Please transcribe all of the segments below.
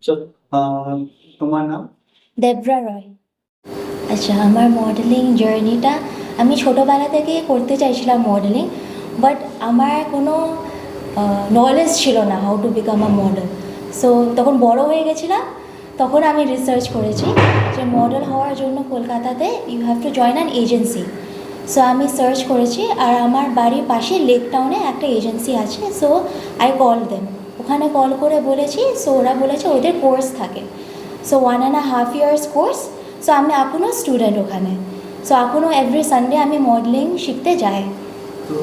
চলো। তোমার নাম? দেবরা রয়। আচ্ছা, আমার মডেলিং জার্নিটা আমি ছোটোবেলা থেকে করতে চাইছিলাম মডেলিং, বাট আমার কোনো নলেজ ছিল না how to become a model. So তখন বড় হয়ে গেছিলাম, তখন আমি রিসার্চ করেছি যে মডেল হওয়ার জন্য কলকাতাতে you have to join an agency. So আমি সার্চ করেছি, আর আমার বাড়ির পাশে লেক টাউনে একটা এজেন্সি আছে। সো আই কল দেম, ওখানে কল করে বলেছি। সো ওরা বলেছে ওদের কোর্স থাকে, সো 1.5 ইয়ার্স কোর্স। সো আমি এখনও স্টুডেন্ট ওখানে। সো এখনও এভরি সানডে আমি মডেলিং শিখতে যাই। তো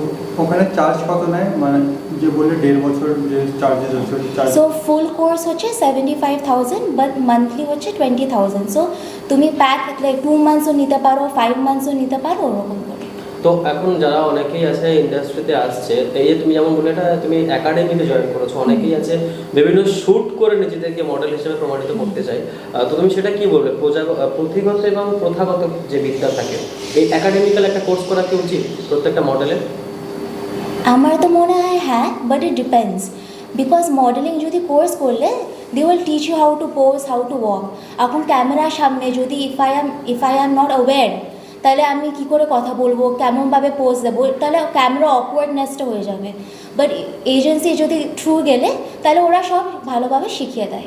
ওখানে চার্জ কত নেয়, মানে যে বললে 1.5 বছর যে চার্জেস আছে চার্জ? সো ফুল কোর্স হচ্ছে 75,000, বাট মান্থলি হচ্ছে 20,000। সো তুমি প্যাক লাইক 2 মান্থসও নিতে পারো, 5 মান্থসও নিতে পারো, ওরকম করে। তো এখন যারা অনেকেই আছে ইন্ডাস্ট্রিতে আসছে, এই যে তুমি যেমন বলে এটা তুমি একাডেমিতে জয়েন করেছো, অনেকেই আছে বিভিন্ন শ্যুট করে নিজেদেরকে মডেল হিসেবে প্রমাণিত করতে চায়। তো তুমি সেটা কি বলবে, পুঁথিগত এবং প্রথাগত যে বিদ্যা থাকে, এই একাডেমিক্যাল একটা কোর্স করা কি উচিত প্রত্যেকটা মডেলের? আমার তো মনে হয় হ্যাঁ, but it depends. Because modelling যদি কোর্স করলে they will teach you how to pose, how to walk. এখন ক্যামেরার সামনে যদি if I am not aware, তাহলে আমি কি করে কথা বলবো, কেমনভাবে পোজ দেবো, তাহলে ক্যামেরা অকওয়ার্ডনেসটা হয়ে যাবে। বাট এজেন্সি যদি থ্রু গেলে, তাহলে ওরা সব ভালোভাবে শিখিয়ে দেয়।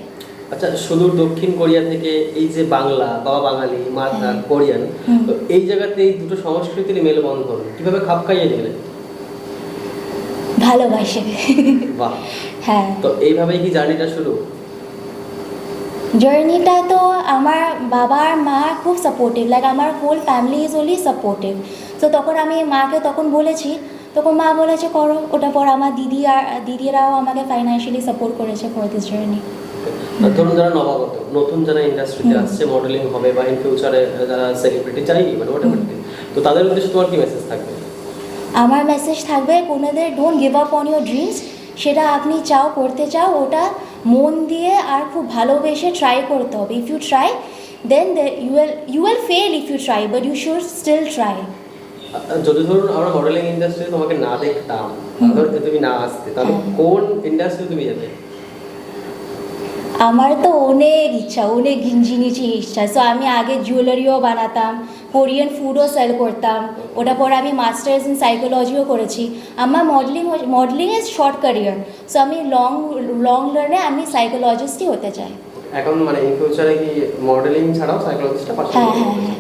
আচ্ছা, সুদূর দক্ষিণ কোরিয়া থেকে এই যে বাংলা, বাবা বাঙালি, মা হ্যাঁ। কোরিয়ান, তো এই জায়গাতে এই দুটো সংস্কৃতির মেলবন্ধন কিভাবে খাপ খাইয়ে নিলে? ভালোবাসে। বাহ। হ্যাঁ, তো এইভাবেই কি জার্নিটা শুরু? জার্নিটা তো আমার বাবার মা খুব সাপোর্টিভ, লাইক আমার whole family is only supportive. তো তখন আমি মাকে তখন বলেছি, তখন মা বলেছে করো। ওটা পর আমার দিদিরাও আমাকে ফাইন্যান্সিয়ালি সাপোর্ট করেছে ফর দিস জার্নি। ধরুন যারা নবাগত, নতুন যারা ইন্ডাস্ট্রিতে আসছে, মডেলিং হবে বা ইন ফিউচারে যারা সেলিব্রিটি চাই, মানে মোটামুটি, তো তাদের উদ্দেশ্যে তোমার কি মেসেজ থাকবে? আমার মেসেজ থাকবে কোনোদের don't give up on your dreams. সেটা আপনি করতে চাও, ওটা মন দিয়ে আর খুব ভালোবেসে ট্রাই করতে হবে। If you try, then you will fail if you try, but you should still try. যদি ধরুন আমরা মডেলিং ইন্ডাস্ট্রি তোমাকে না দেখতাম, ধর তুমি না আসতে, তাহলে কোন ইন্ডাস্ট্রি তুমি যেতে? আমার তো অনেক ইচ্ছা, অনেক জিনিসই ইচ্ছা। সো আমি আগে জুয়েলারিও বানাতাম, কোরিয়ান ফুডও সেল করতাম। ওটা পরে আমি মাস্টার্স ইন সাইকোলজিও করেছি। আমার modelling is short career. So আমি লং রানে আমি সাইকোলজিস্টই হতে চাই। এখন মানে ইন ফিউচারে কি মডেলিং ছাড়াও সাইকোলজিস্টটা পাশে? হ্যাঁ হ্যাঁ হ্যাঁ।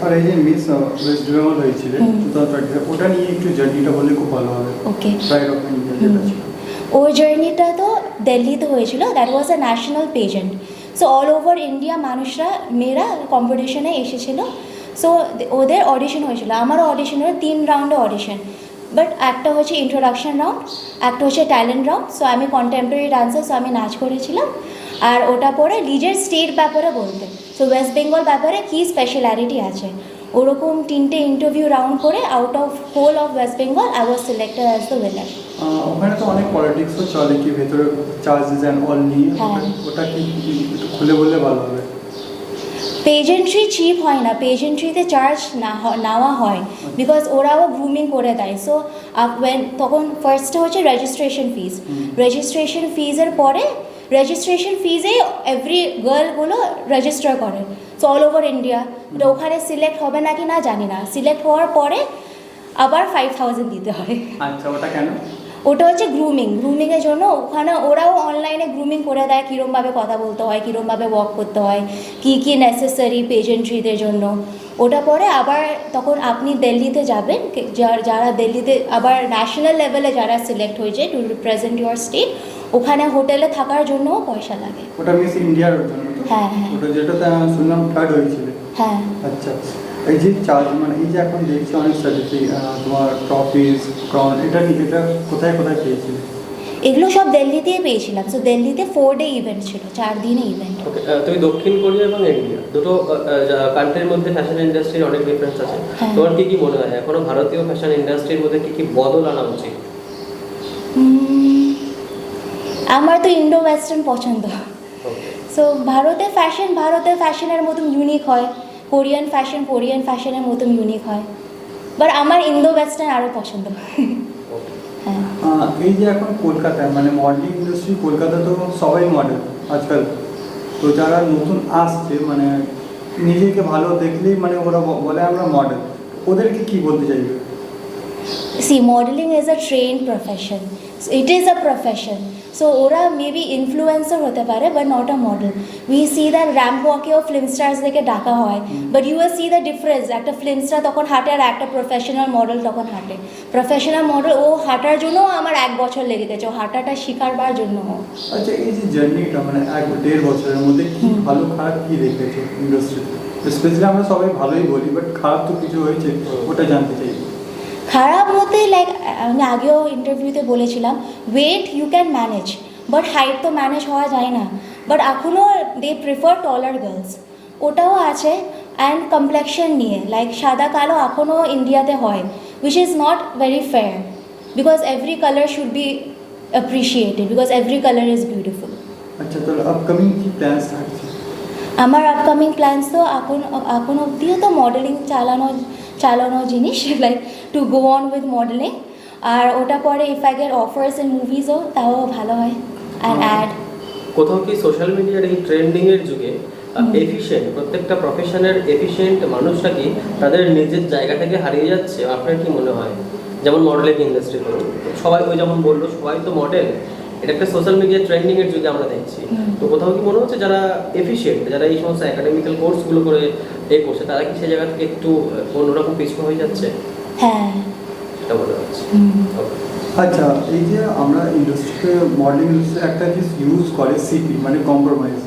আর এই যে মিস ওয়েস্ট বেঙ্গল হয়েছিল 2020, ওটা নিয়ে একটু জার্নিটা বললে খুব ভালো হবে। ওকে। প্রাইড অফ ইন্ডিয়া যেটা ছিল। ওর জার্নিটা তো দিল্লিতে হয়েছিল। That was a national pageant. So all over India মানুষরা, মেয়েরা কম্পিটিশনে এসেছিল। সো ওদের অডিশন হয়েছিল, আমারও অডিশন হলো 3 রাউন্ডে অডিশন। বাট একটা হচ্ছে ইন্ট্রোডাকশন রাউন্ড, একটা হচ্ছে ট্যালেন্ট রাউন্ড। সো আমি কন্টেম্পোরারি ডান্সার, সো আমি নাচ করেছিলাম। আর ওটা পরে নিজের স্টেট ব্যাপারে বলতে, সো ওয়েস্ট বেঙ্গল ব্যাপারে কী স্পেশালিটি আছে, ওরকম 3টে ইন্টারভিউ রাউন্ড করে out of whole of West Bengal I was selected as the winner. ওখানে তো অনেক পলিটিক্সও চলে কি ভেতরে, চার্জেস অ্যান্ড অল নিয়ে। হ্যাঁ। ওটা কি একটু খুলে বললে ভালো হবে। পেজেন্ট্রি চিপ হয় না, পেজেন্ট্রিতে চার্জ নেওয়া হয়, বিকজ ওরাও গ্রুমিং করে দেয়। সো তখন ফার্স্টে হচ্ছে রেজিস্ট্রেশন ফিজ। রেজিস্ট্রেশন ফিজের পরে, রেজিস্ট্রেশন ফিজেই এভরি গার্লগুলো রেজিস্টার করে। So all over India. তো ওখানে সিলেক্ট হবে নাকি না জানি না। সিলেক্ট হওয়ার পরে আবার 5,000 দিতে হয়। আচ্ছা, ওটা কেন? ওটা হচ্ছে গ্রুমিংয়ের জন্য। ওখানে ওরাও অনলাইনে গ্রুমিং করে দেয়, কীরমভাবে কথা বলতে হয়, কীরমভাবে ওয়াক করতে হয়, কী কী নেসেসারি পেজেন্ট্রিদের জন্য। ওটা পরে আবার তখন আপনি দিল্লিতে যাবেন, যারা দিল্লিতে আবার ন্যাশনাল লেভেলে যারা সিলেক্ট হয়েছে টু রিপ্রেজেন্ট ইউর স্টেট, ওখানে হোটেলে থাকার জন্যও পয়সা লাগে। ওটা মিস ইন্ডিয়ার জন্য তো? হ্যাঁ হ্যাঁ ওটা যেটাতে শুনলাম থার্ড হয়েছিল। হ্যাঁ। আচ্ছা, এই যে চার্জ, মানে এই যে এখন দেখছি অনেক সার্টিফিকেট, তোমার ট্রফিজ, ক্রাউন, এটা কোথায় কোথায় পেয়েছিলে? এগুলো সব দিল্লিতেই পেয়েছিলাম। সো দিল্লিতে 4 ডে ইভেন্ট ছিল, 4 দিনে ইভেন্ট। ওকে, তুমি দক্ষিণ কোরিয়া এবং ইন্ডিয়া দুটো কান্ট্রির মধ্যে ফ্যাশন ইন্ডাস্ট্রির অনেক ডিফারেন্স আছে। হ্যাঁ। তোমার কি মনে হয় এখনো ভারতীয় ফ্যাশন ইন্ডাস্ট্রির মধ্যে কি বদল আনা উচিত? আমার তো ইন্ডো ওয়েস্টার্ন পছন্দ। সো ভারতের ফ্যাশনের মতন ইউনিক হয়, কোরিয়ান ফ্যাশনের মতন ইউনিক হয়। বাট আমার ইন্দো ওয়েস্টার্ন আরও পছন্দ। হ্যাঁ। এই যে এখন কলকাতায় মানে মডেলিং ইন্ডাস্ট্রি, কলকাতা তো সবাই মডেল, আজকাল, তো যারা নতুন আসছে মানে নিজেকে ভালো দেখলেই মানে ওরা বলে আমরা মডেল, ওদেরকে কি বলতে চাইবে? See, modeling is a trained profession. So it is a profession. So ওরা মেবি ইনফ্লুয়েন্সার হতে পারে but not a model. We see that ramp ওয়াকেও ফিল্ম স্টার্সদেরকে ডাকা হয়, but you will see the difference. একটা ফিল্ম স্টার তখন হাঁটে আর একটা প্রফেশনাল মডেল তখন হাঁটে। প্রফেশনাল মডেল ও হাঁটার জন্য আমার 1 বছর লেগে গেছে, ও হাঁটাটা শিখারবার জন্য। আচ্ছা, এই যে জার্নিটা মানে 1-1.5 বছরের মধ্যে কি ভালো খারাপ কি দেখেছো ইন্ডাস্ট্রিতে? স্পেশালি আমরা সবাই ভালোই বলি, বাট খারাপ তো কিছু হয়েছে, ওটা জানতে চাই। খারাপ মতে লাইক আমি আগেও ইন্টারভিউতে বলেছিলাম, weight you can manage but height তো ম্যানেজ হওয়া যায় না। বাট এখনও দে প্রিফার টলার গার্লস, ওটাও আছে। অ্যান্ড কমপ্লেকশন নিয়ে লাইক সাদা কালো এখনও ইন্ডিয়াতে হয়, which is not very fair because every colour should be appreciated because every colour is beautiful. আচ্ছা, তাহলে আপকামিং কি প্ল্যান্স থাকছে? আমার আপকামিং প্ল্যান্স তো এখন অবধিও তো মডেলিং চালানো জিনিস, like to go on with modelling. আর ওটা পরে if I get offers in মুভিজও তাও ভালো হয়। অ্যান্ড অ্যাড কোথাও কি সোশ্যাল মিডিয়ার এই ট্রেন্ডিং এর যুগে এফিশিয়েন্ট, প্রত্যেকটা প্রফেশনের এফিশিয়েন্ট মানুষটা কি তাদের নিজের জায়গা থেকে হারিয়ে যাচ্ছে? আপনার কি মনে হয়? যেমন মডেলিং ইন্ডাস্ট্রি করুন, সবাই ওই যেমন বললো সবাই তো মডেল, এটা একটা সোশ্যাল মিডিয়া ট্রেন্ডিং এর যুগে আমরা দেখছি। তো কোথাও কি মনে হচ্ছে যারা এফিশিয়েন্ট, যারা এই সমস্ত একাডেমিক্যাল কোর্সগুলো করে করছে, তারা কি সেই জায়গা থেকে একটু অন্যরকম পিছপা হয়ে যাচ্ছে? হ্যাঁ, এটা মনে হচ্ছে। আচ্ছা, এই যে আমরা ইন্ডাস্ট্রিতে মডেলিং ইন্ডাস্ট্রি একটা জিনিস ইউজ করে সিপি মানে কম্প্রোমাইজ,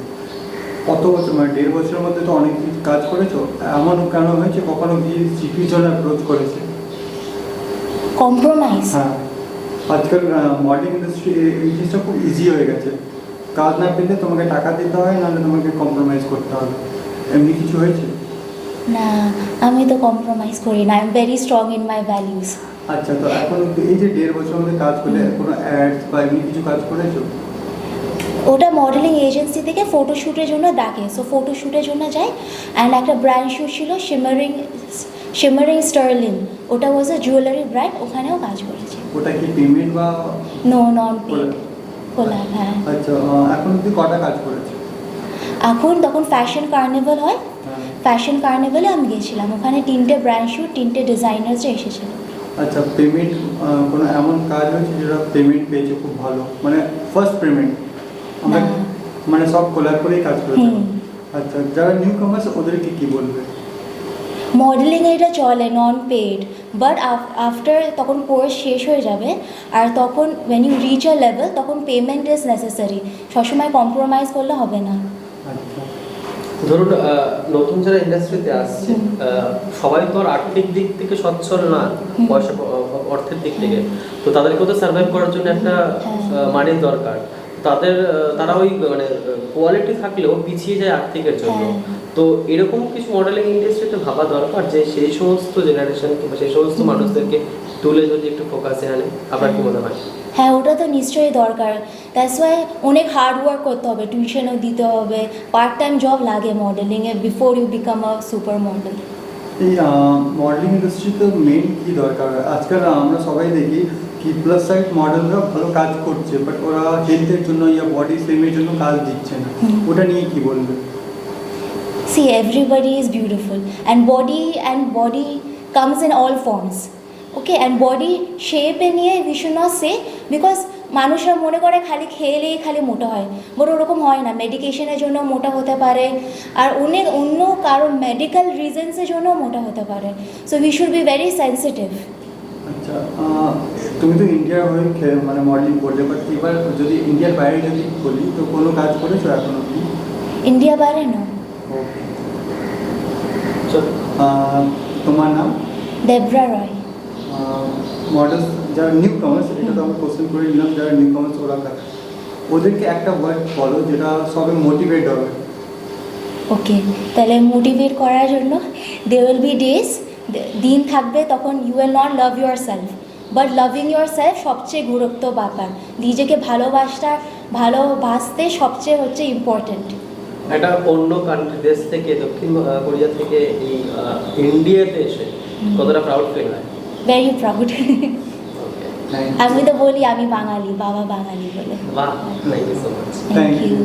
কত বছর মানে 1.5 বছরের মধ্যে তো অনেক কিছু কাজ করেছো, এমন কেন হয়েছে কখনো গিয়ে সিপির জন্য অ্যাপ্রোচ করেছে? কম্প্রোমাইজ। হ্যাঁ, আজকাল মডেলিং ইন্ডাস্ট্রি এই জিনিসটা খুব ইজি হয়ে গেছে, কাজ না পেলে তোমাকে টাকা দিতে হয়, নাহলে তোমাকে কম্প্রোমাইজ করতে হবে, এমনি কিছু হয়েছে? না, আমি তো কম্প্রোমাইজ করি না, I am very strong in my values. আচ্ছা, তো এখন এই যে 1.5 বছরের মধ্যে কাজ করলে কোনো অ্যাডস বা এমনি কিছু কাজ করেছো? ওটা মডেলিং এজেন্সি থেকে ফটোশ্যুটের জন্য ডাকে, সো ফটোশ্যুটের জন্য যাই। অ্যান্ড একটা ব্র্যান্ড শ্যুট ছিল শিমারিং স্টার্লিন, ওটা ওয়াজ আ জুয়েলারি ব্র্যান্ড, ওখানেও কাজ করেছি। ওটা কি পেমেন্ট বা? নো, নন পেড কোলাব। হ্যাঁ। আচ্ছা, এখন অব্দি কটা কাজ করেছে? এখন তখন ফ্যাশন কার্নিভাল হয়, ফ্যাশন কার্নিভালে আমি গেছিলাম, ওখানে 3টে ব্র্যান্ড শ্যুট 3টে ডিজাইনার্সরা এসেছিল। আচ্ছা, পেমেন্ট কোনো এমন কাজ হয়েছে যেটা পেমেন্ট পেয়েছে খুব ভালো, মানে ফার্স্ট পেমেন্ট? আমরা মানে সব কোলাব করেই কাজ করেছে। আচ্ছা, যারা নিউ কামার্স ওদেরকে কি বলবে? মডেলিং এটা চলে নন পেড, বাট আফটার তখন কোর্স শেষ হয়ে যাবে, আর তখন when you reach a level তখন পেমেন্ট ইজ নেসেসারি, সবসময় কম্প্রোমাইজ করলে হবে না। আচ্ছা, ধরুন নতুন যারা ইন্ডাস্ট্রিতে আসছে, সবাই তো আর আর্থিক দিক থেকে সচ্ছল না, পয়সা অর্থের দিক থেকে, তো তাদেরকেও তো সার্ভাইভ করার জন্য একটা মানির দরকার। তারা ওই মানে কোয়ালিটি থাকলেও পিছিয়ে যায় আর্থিকের জন্য। তো এরকম কিছু মডেলিং ইন্ডাস্ট্রিতে ভাবা দরকার যে সেই সমস্ত জেনারেশন কিংবা সেই সমস্ত মানুষদেরকে তুলে যদি একটু ফোকাসে আনে, আপনার কি মনে হয়? হ্যাঁ, ওটা তো নিশ্চয়ই দরকার। দ্যাটস ওয়াই অনেক হার্ড ওয়ার্ক করতে হবে, টিউশনও দিতে হবে, পার্ট টাইম জব লাগে মডেলিংয়ে before you become a supermodel. এই মডেলিং ইন্ডাস্ট্রিতে মেন কী দরকার? আজকাল আমরা সবাই দেখি কি প্লাস সাইজ মডেলরা ভালো কাজ করছে, বাট ওরা হেলথের জন্য ইয়া বডি স্লিমের জন্য কাজ দিচ্ছে না, ওটা নিয়ে কি বলবে? See, everybody is beautiful, and body comes in all forms. Okay, and body shape এ নিয়ে we should not say, because মানুষরা মনে করে খালি খেলেই খালি মোটা হয়, বড় ওরকম হয় না। মেডিকেশনের জন্য মোটা হতে পারে, আর অন্য কারো মেডিকেল রিজনসের জন্য মোটা হতে পারে। So we should be very sensitive. আচ্ছা, তুমি তো ইন্ডিয়ার হয়ে মানে মডেলিং করলে, বাট এবার যদি ইন্ডিয়ার বাইরে যদি বলি তো কোনো কাজ করেছো এখন অব্দি? ইন্ডিয়া বাইরে না। তোমার নাম? দেবরা রয়। মডেলস যারা নিউ কামার্স, এটা তো আমরা কোশ্চেন করে নিলাম, যারা নিউ কামার্স ওদেরকে একটা ওয়ার্ড বলো যেটা সবে মোটিভেট হবে। ওকে, তাহলে মোটিভেট করার জন্য দে উইল বি ডেজ, দিন থাকবে তখন you will not love yourself, but loving yourself সবচেয়ে গুরুত্ব ব্যাপার। নিজেকে ভালোবাসতে সবচেয়ে হচ্ছে ইম্পর্টেন্ট। একটা অন্য কান্ট্রি দেশ থেকে, দক্ষিণ কোরিয়া থেকে এই ইন্ডিয়াতে এসে কতটা প্রাউড ফিল হয়? Very proud. আমি তো বলি আমি বাঙালি, বাবা বাঙালি বলে। বাহ, thank you so much. Thank you.